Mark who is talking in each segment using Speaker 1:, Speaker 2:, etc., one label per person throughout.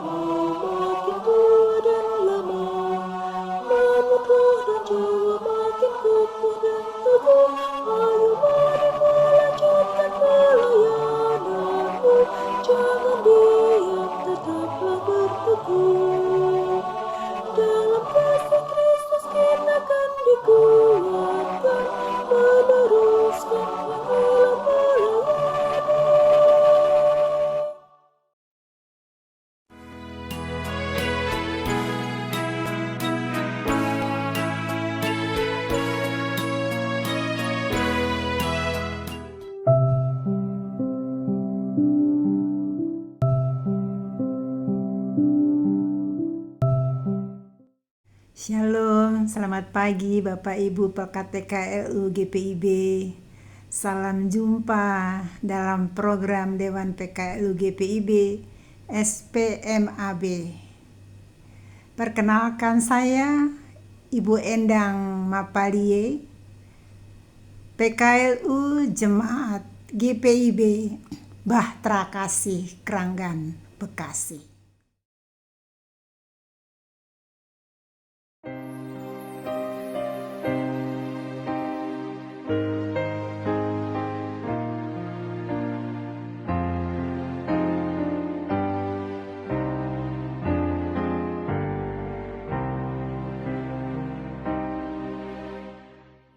Speaker 1: makin tua dan lama, namun roh dan jiwa makin kokoh dan teguh. Ayo mari melanjutkan pelayananmu, jangan diam, tetaplah berteguh. Dalam kasih Kristus kita kan dikuatkan, meneruskan panggilan melayani.
Speaker 2: Shalom, selamat pagi Bapak Ibu Pekat PKLU GPIB. Salam jumpa dalam program Dewan PKLU GPIB SPMAB. Perkenalkan saya Ibu Endang Mapalie, PKLU Jemaat GPIB Bahtera Kasih Kranggan, Bekasi.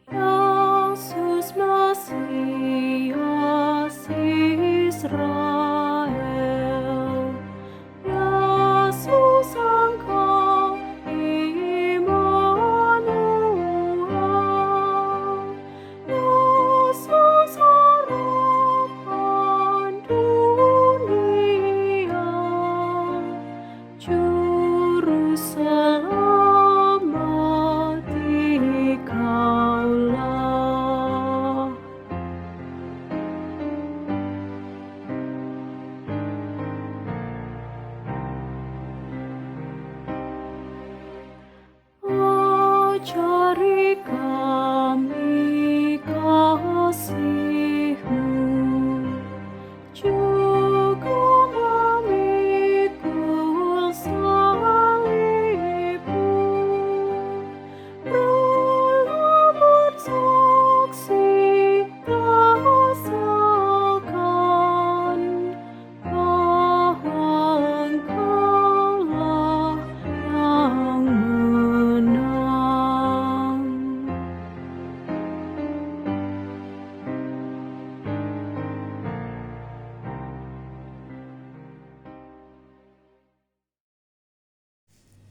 Speaker 1: Yesus Mesias Israel, Yesus Engkau Immanuel, Yesus harapan dunia, Juru Selamat Dikaulah. Ajari kami kasih-Mu, juga memikul salib-Mu, rela bersaksi rasakan bahwa Engkaulah yang menang.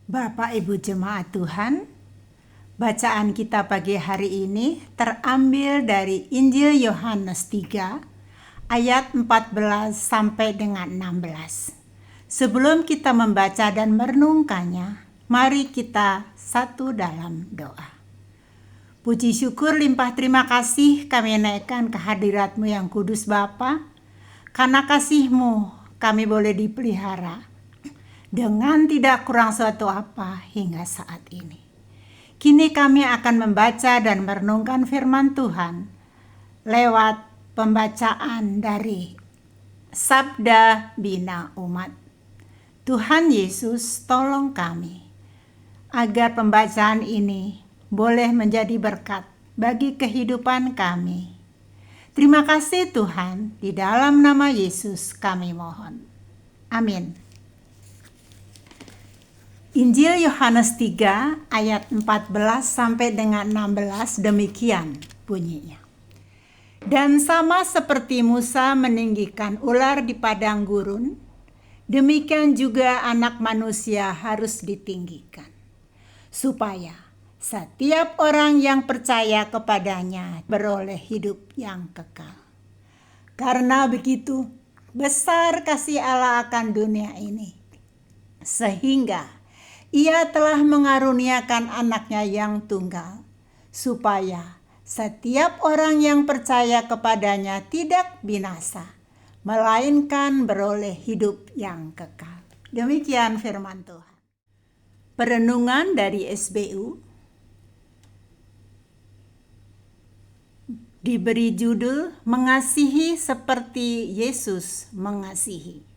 Speaker 2: Bapak Ibu Jemaat Tuhan, bacaan kita pagi hari ini terambil dari Injil Yohanes 3 ayat 14 sampai dengan 16. Sebelum kita membaca dan merenungkannya, mari kita satu dalam doa. Puji syukur limpah terima kasih kami naikkan ke hadirat-Mu yang kudus Bapa. Karena kasih-Mu kami boleh dipelihara dengan tidak kurang suatu apa hingga saat ini. Kini kami akan membaca dan merenungkan firman Tuhan lewat pembacaan dari Sabda Bina Umat. Tuhan Yesus, tolong kami agar pembacaan ini boleh menjadi berkat bagi kehidupan kami. Terima kasih Tuhan, di dalam nama Yesus kami mohon. Amin. Injil Yohanes 3 ayat 14 sampai dengan 16 demikian bunyinya. Dan sama seperti Musa meninggikan ular di padang gurun, demikian juga Anak Manusia harus ditinggikan, supaya setiap orang yang percaya kepadanya beroleh hidup yang kekal. Karena begitu besar kasih Allah akan dunia ini, sehingga Ia telah mengaruniakan anaknya yang tunggal, supaya setiap orang yang percaya kepadanya tidak binasa, melainkan beroleh hidup yang kekal. Demikian firman Tuhan. Perenungan dari SBU diberi judul Mengasihi seperti Yesus mengasihi.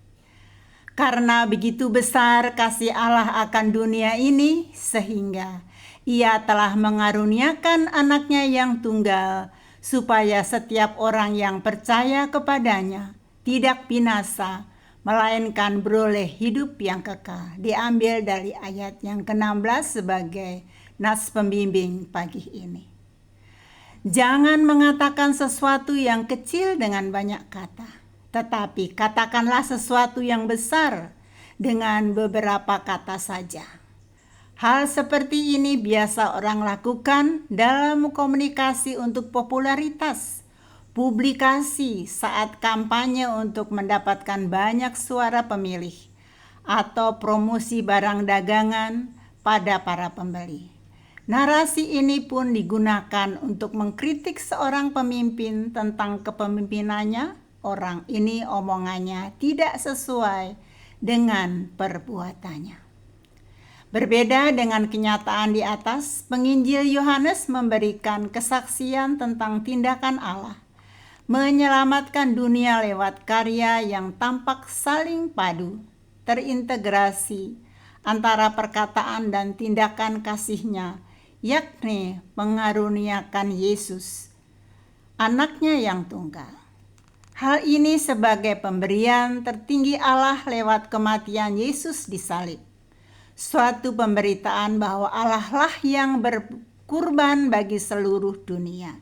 Speaker 2: Karena begitu besar kasih Allah akan dunia ini, sehingga Ia telah mengaruniakan anaknya yang tunggal, supaya setiap orang yang percaya kepadanya tidak binasa, melainkan beroleh hidup yang kekal. Diambil dari ayat yang ke-16 sebagai nas pembimbing pagi ini. Jangan mengatakan sesuatu yang kecil dengan banyak kata, tetapi katakanlah sesuatu yang besar dengan beberapa kata saja. Hal seperti ini biasa orang lakukan dalam komunikasi untuk popularitas, publikasi saat kampanye untuk mendapatkan banyak suara pemilih, atau promosi barang dagangan pada para pembeli. Narasi ini pun digunakan untuk mengkritik seorang pemimpin tentang kepemimpinannya. Orang ini omongannya tidak sesuai dengan perbuatannya. Berbeda dengan kenyataan di atas, penginjil Yohanes memberikan kesaksian tentang tindakan Allah, menyelamatkan dunia lewat karya yang tampak saling padu, terintegrasi antara perkataan dan tindakan kasih-Nya, yakni mengaruniakan Yesus, anaknya yang tunggal. Hal ini sebagai pemberian tertinggi Allah lewat kematian Yesus di salib. Suatu pemberitaan bahwa Allah lah yang berkurban bagi seluruh dunia.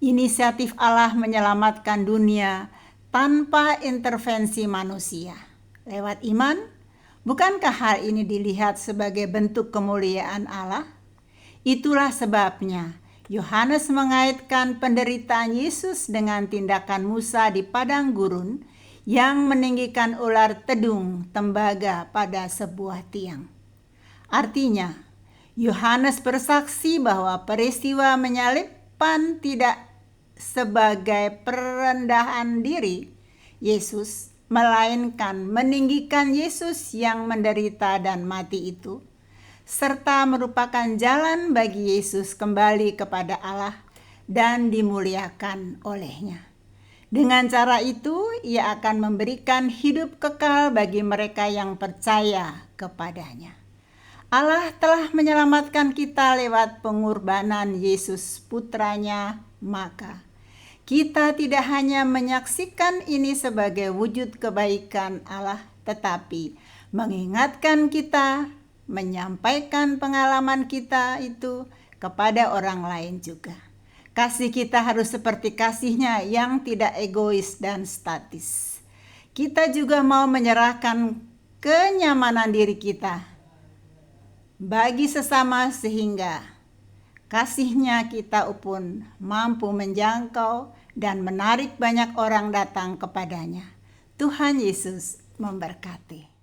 Speaker 2: Inisiatif Allah menyelamatkan dunia tanpa intervensi manusia. Lewat iman, bukankah hal ini dilihat sebagai bentuk kemuliaan Allah? Itulah sebabnya Yohanes mengaitkan penderitaan Yesus dengan tindakan Musa di padang gurun yang meninggikan ular tedung tembaga pada sebuah tiang. Artinya, Yohanes bersaksi bahwa peristiwa menyalibkan tidak sebagai perendahan diri Yesus, melainkan meninggikan Yesus yang menderita dan mati itu, serta merupakan jalan bagi Yesus kembali kepada Allah dan dimuliakan oleh-Nya. Dengan cara itu, Ia akan memberikan hidup kekal bagi mereka yang percaya kepadanya. Allah telah menyelamatkan kita lewat pengorbanan Yesus putranya, maka kita tidak hanya menyaksikan ini sebagai wujud kebaikan Allah, tetapi mengingatkan kita, menyampaikan pengalaman kita itu kepada orang lain juga. Kasih kita harus seperti kasih-Nya yang tidak egois dan statis. Kita juga mau menyerahkan kenyamanan diri kita bagi sesama sehingga kasih-Nya kita pun mampu menjangkau dan menarik banyak orang datang kepadanya. Tuhan Yesus memberkati.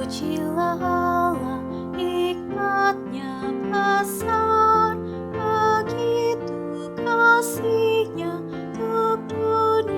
Speaker 1: Terpujilah Allah, hikmat-Nya besar, begitu kasih-Nya untuk dunia.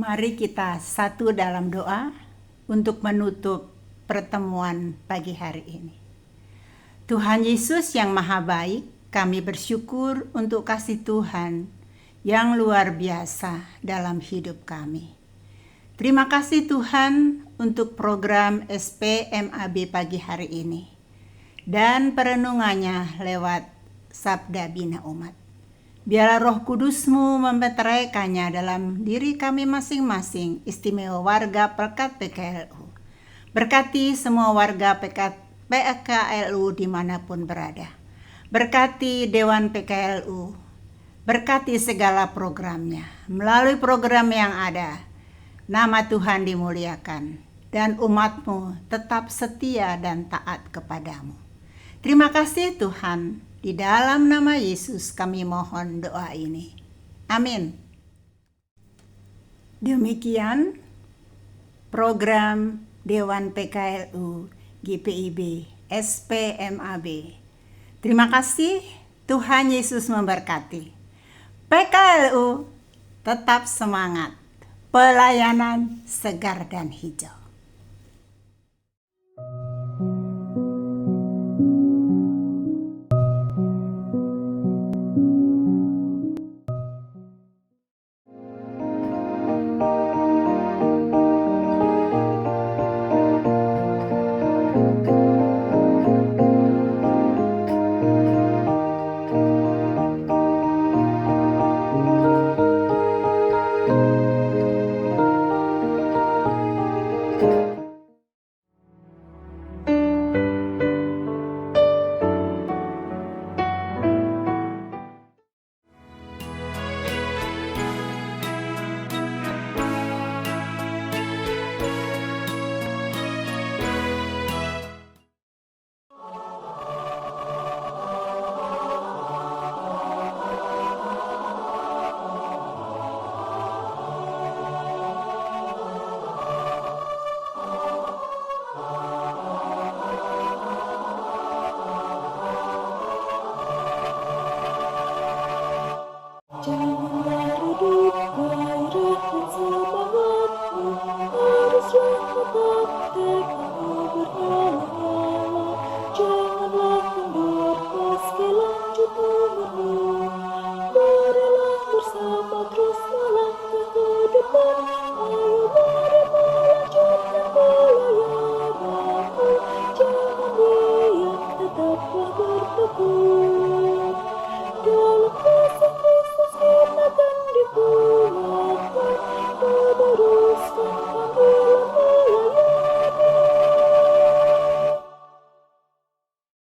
Speaker 2: Mari kita satu dalam doa untuk menutup pertemuan pagi hari ini. Tuhan Yesus yang Maha Baik, kami bersyukur untuk kasih Tuhan yang luar biasa dalam hidup kami. Terima kasih Tuhan untuk program SPMAB pagi hari ini dan perenungannya lewat Sabda Bina Umat. Biarlah Roh Kudus-Mu memeteraikannya dalam diri kami masing-masing, istimewa warga Pelkat PKLU. Berkati semua warga PKLU dimanapun berada. Berkati Dewan PKLU. Berkati segala programnya. Melalui program yang ada, nama Tuhan dimuliakan dan umat-Mu tetap setia dan taat kepadamu. Terima kasih Tuhan. Di dalam nama Yesus kami mohon doa ini. Amin. Demikian program Dewan PKLU GPIB SPMAB. Terima kasih, Tuhan Yesus memberkati. PKLU tetap semangat, pelayanan segar dan hijau.
Speaker 1: Janganlah redup gairah dan semangatmu, haruslah tetap tekadmu bernyala-nyala. Janganlah kendor meski lanjut umurmu, marilah bersama terus melangkah ke depan. Ayo mari melanjutkan pelayananmu, jangan diam, tetaplah bertekun.